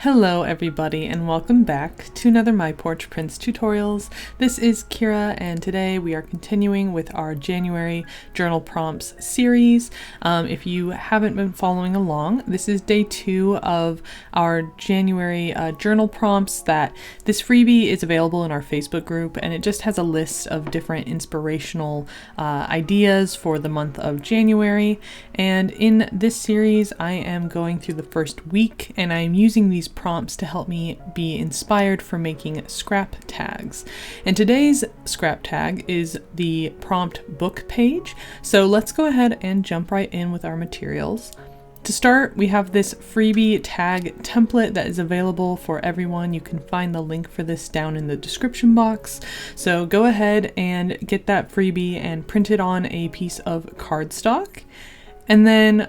Hello everybody and welcome back to another My Porch Prints tutorials. This is Kyra and today we are continuing with our January journal prompts series. If you haven't been following along, this is day 2 of our January journal prompts. This freebie is available in our Facebook group, and it just has a list of different inspirational ideas for the month of January. And in this series I am going through the first week and I am using these prompts to help me be inspired for making scrap tags. And today's scrap tag is the prompt book page. So let's go ahead and jump right in with our materials. To start, we have this freebie tag template that is available for everyone. You can find the link for this down in the description box. So go ahead and get that freebie and print it on a piece of cardstock. And then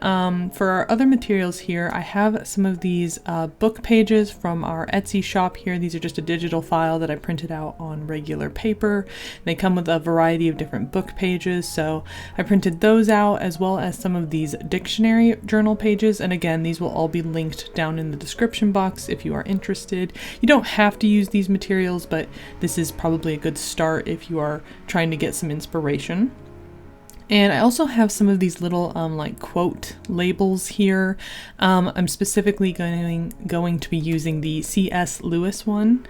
for our other materials here, I have some of these book pages from our Etsy shop here. These are just a digital file that I printed out on regular paper. They come with a variety of different book pages, so I printed those out, as well as some of these dictionary journal pages. And again, these will all be linked down in the description box if you are interested. You don't have to use these materials, but this is probably a good start if you are trying to get some inspiration. And I also have some of these little like quote labels here. I'm specifically going to be using the C.S. Lewis one.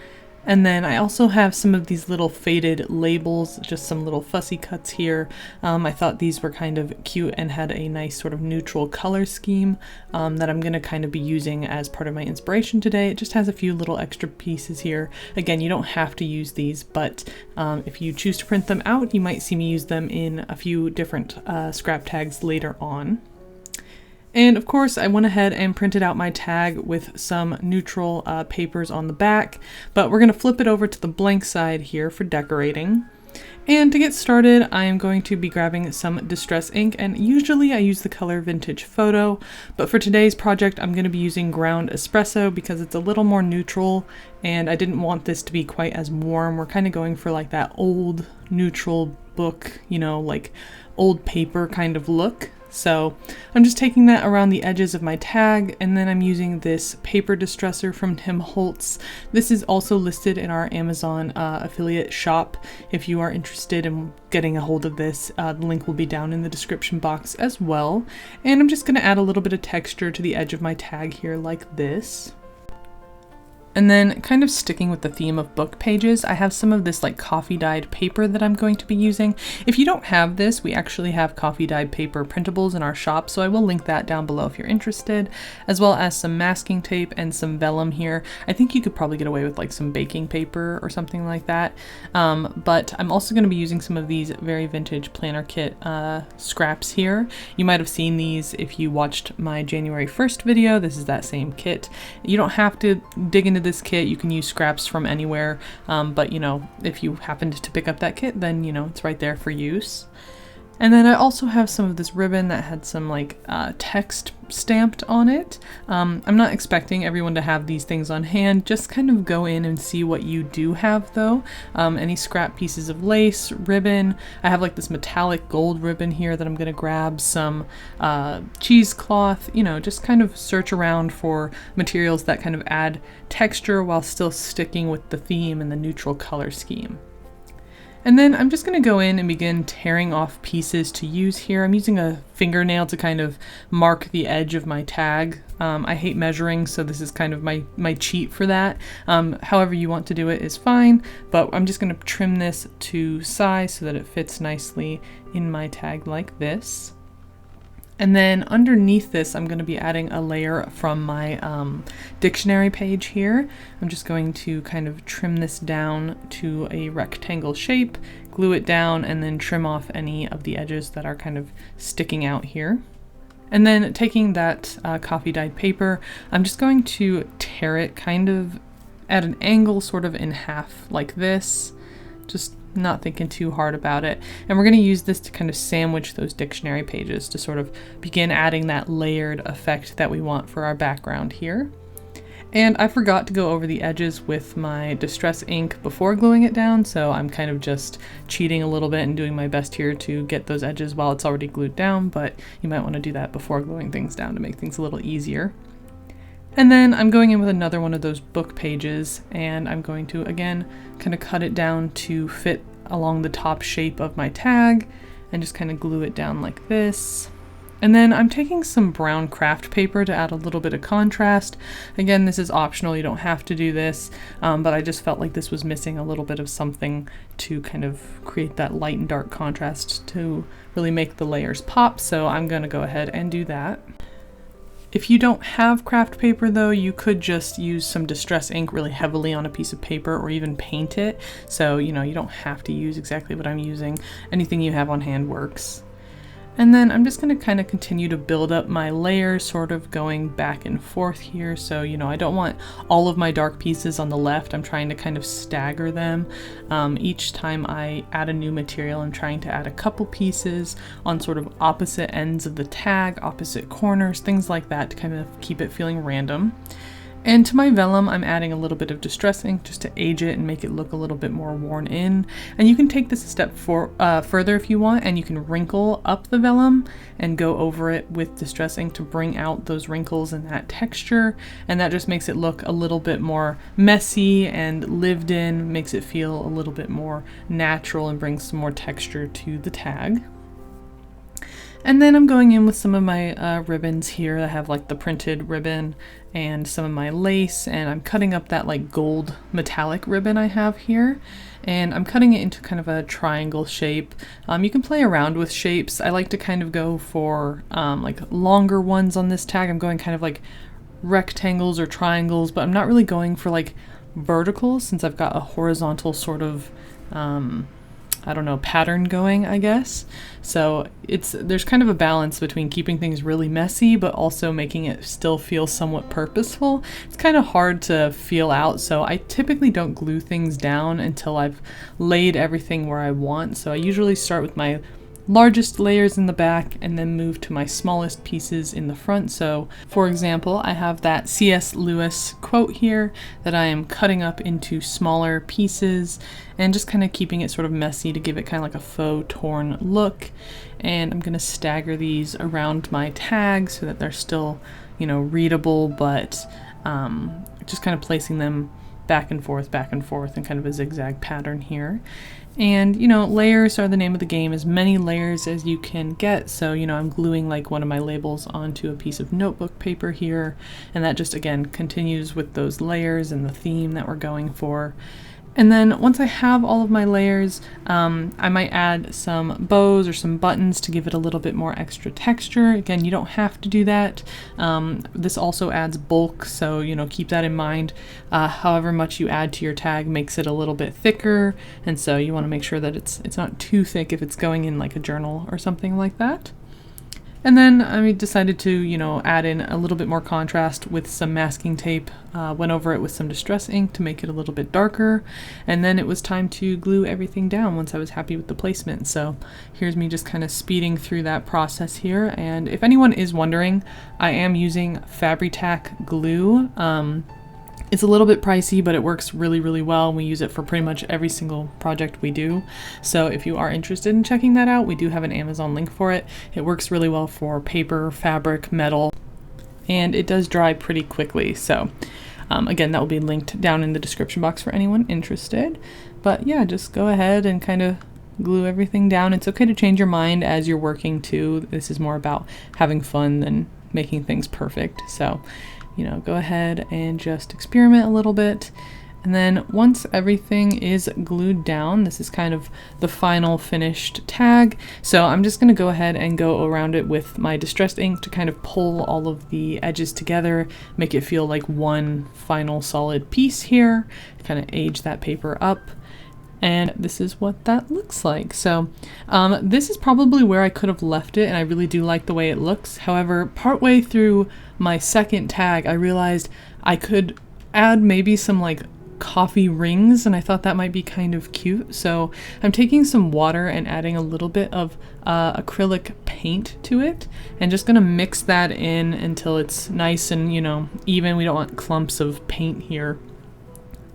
And then I also have some of these little faded labels, just some little fussy cuts here. I thought these were kind of cute and had a nice sort of neutral color scheme that I'm going to kind of be using as part of my inspiration today. It just has a few little extra pieces here. Again, you don't have to use these, but if you choose to print them out, you might see me use them in a few different scrap tags later on. And of course, I went ahead and printed out my tag with some neutral papers on the back, but we're going to flip it over to the blank side here for decorating. And to get started, I am going to be grabbing some distress ink, and usually I use the color Vintage Photo, but for today's project I'm going to be using Ground Espresso because it's a little more neutral and I didn't want this to be quite as warm. We're kind of going for like that old neutral book, you know, like old paper kind of look. So I'm just taking that around the edges of my tag, and then I'm using this paper distresser from Tim Holtz. This is also listed in our Amazon affiliate shop. If you are interested in getting a hold of this, the link will be down in the description box as well. And I'm just going to add a little bit of texture to the edge of my tag here like this. And then kind of sticking with the theme of book pages, I have some of this like coffee dyed paper that I'm going to be using. If you don't have this, we actually have coffee dyed paper printables in our shop, so I will link that down below if you're interested, as well as some masking tape and some vellum here. I think you could probably get away with like some baking paper or something like that. But I'm also going to be using some of these very vintage planner kit scraps here. You might have seen these if you watched my January 1st video. This is that same kit. You don't have to dig into this kit. You can use scraps from anywhere, but you know, if you happened to pick up that kit, then you know it's right there for use. And then I also have some of this ribbon that had some like text stamped on it. I'm not expecting everyone to have these things on hand, just kind of go in and see what you do have though. Any scrap pieces of lace, ribbon. I have like this metallic gold ribbon here that I'm gonna grab, some cheesecloth, you know, just kind of search around for materials that kind of add texture while still sticking with the theme and the neutral color scheme. And then I'm just going to go in and begin tearing off pieces to use here. I'm using a fingernail to kind of mark the edge of my tag. I hate measuring, so this is kind of my cheat for that. However you want to do it is fine, but I'm just going to trim this to size so that it fits nicely in my tag like this. And then underneath this, I'm going to be adding a layer from my dictionary page here. I'm just going to kind of trim this down to a rectangle shape, glue it down, and then trim off any of the edges that are kind of sticking out here. And then taking that coffee dyed paper, I'm just going to tear it kind of at an angle, sort of in half like this. Just not thinking too hard about it. And we're going to use this to kind of sandwich those dictionary pages to sort of begin adding that layered effect that we want for our background here. And I forgot to go over the edges with my distress ink before gluing it down, so I'm kind of just cheating a little bit and doing my best here to get those edges while it's already glued down, but you might want to do that before gluing things down to make things a little easier. And then I'm going in with another one of those book pages, and I'm going to, again, kind of cut it down to fit along the top shape of my tag, and just kind of glue it down like this. And then I'm taking some brown craft paper to add a little bit of contrast. Again, this is optional, you don't have to do this, but I just felt like this was missing a little bit of something to kind of create that light and dark contrast to really make the layers pop, so I'm gonna go ahead and do that. If you don't have craft paper though, you could just use some distress ink really heavily on a piece of paper or even paint it. So, you know, you don't have to use exactly what I'm using. Anything you have on hand works. And then I'm just going to kind of continue to build up my layers, sort of going back and forth here. So, you know, I don't want all of my dark pieces on the left. I'm trying to kind of stagger them. Each time I add a new material, I'm trying to add a couple pieces on sort of opposite ends of the tag, opposite corners, things like that to kind of keep it feeling random. And to my vellum, I'm adding a little bit of distress ink just to age it and make it look a little bit more worn in. And you can take this a step further if you want, and you can wrinkle up the vellum and go over it with distress ink to bring out those wrinkles and that texture. And that just makes it look a little bit more messy and lived in, makes it feel a little bit more natural and brings some more texture to the tag. And then I'm going in with some of my ribbons here. I have like the printed ribbon and some of my lace, and I'm cutting up that like gold metallic ribbon I have here. And I'm cutting it into kind of a triangle shape. You can play around with shapes. I like to kind of go for like longer ones on this tag. I'm going kind of like rectangles or triangles, but I'm not really going for like verticals since I've got a horizontal sort of I don't know, pattern going, I guess. So there's kind of a balance between keeping things really messy but also making it still feel somewhat purposeful. It's kind of hard to feel out, so I typically don't glue things down until I've laid everything where I want. So I usually start with my largest layers in the back and then move to my smallest pieces in the front. So for example, I have that C.S. Lewis quote here that I am cutting up into smaller pieces and just kind of keeping it sort of messy to give it kind of like a faux torn look. And I'm going to stagger these around my tag so that they're still, you know, readable, but just kind of placing them back and forth in kind of a zigzag pattern here. And, you know, layers are the name of the game, as many layers as you can get. So, you know, I'm gluing like one of my labels onto a piece of notebook paper here. And that just, again, continues with those layers and the theme that we're going for. And then once I have all of my layers, I might add some bows or some buttons to give it a little bit more extra texture. Again, you don't have to do that. This also adds bulk, so, you know, keep that in mind. However much you add to your tag makes it a little bit thicker, and so you want to make sure that it's not too thick if it's going in like a journal or something like that. And then I decided to, you know, add in a little bit more contrast with some masking tape. Went over it with some distress ink to make it a little bit darker. And then it was time to glue everything down once I was happy with the placement. So here's me just kind of speeding through that process here. And if anyone is wondering, I am using Freebie Tag glue. It's a little bit pricey, but it works really, really well. We use it for pretty much every single project we do. So if you are interested in checking that out, we do have an Amazon link for it. It works really well for paper, fabric, metal, and it does dry pretty quickly. So again, that will be linked down in the description box for anyone interested. But yeah, just go ahead and kind of glue everything down. It's okay to change your mind as you're working too. This is more about having fun than making things perfect. So, you know, go ahead and just experiment a little bit. And then once everything is glued down, this is kind of the final finished tag. So I'm just going to go ahead and go around it with my distressed ink to kind of pull all of the edges together, make it feel like one final solid piece here, kind of age that paper up. And this is what that looks like. So this is probably where I could have left it, and I really do like the way it looks. However, partway through my second tag, I realized I could add maybe some like coffee rings, and I thought that might be kind of cute. So I'm taking some water and adding a little bit of acrylic paint to it, and just gonna mix that in until it's nice and, you know, even. We don't want clumps of paint here.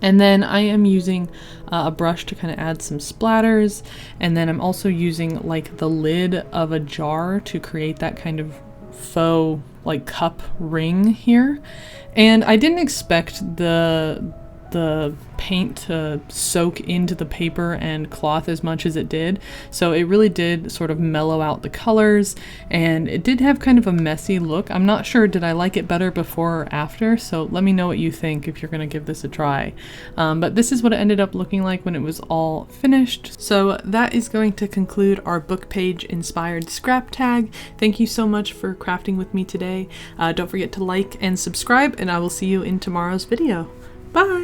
And then I am using a brush to kind of add some splatters. And then I'm also using like the lid of a jar to create that kind of faux like cup ring here. And I didn't expect the paint to soak into the paper and cloth as much as it did, so it really did sort of mellow out the colors, and it did have kind of a messy look. I'm not sure, did I like it better before or after? So let me know what you think if you're gonna give this a try. But this is what it ended up looking like when it was all finished. So that is going to conclude our book page inspired scrap tag. Thank you so much for crafting with me today. Don't forget to like and subscribe, and I will see you in tomorrow's video. Bye!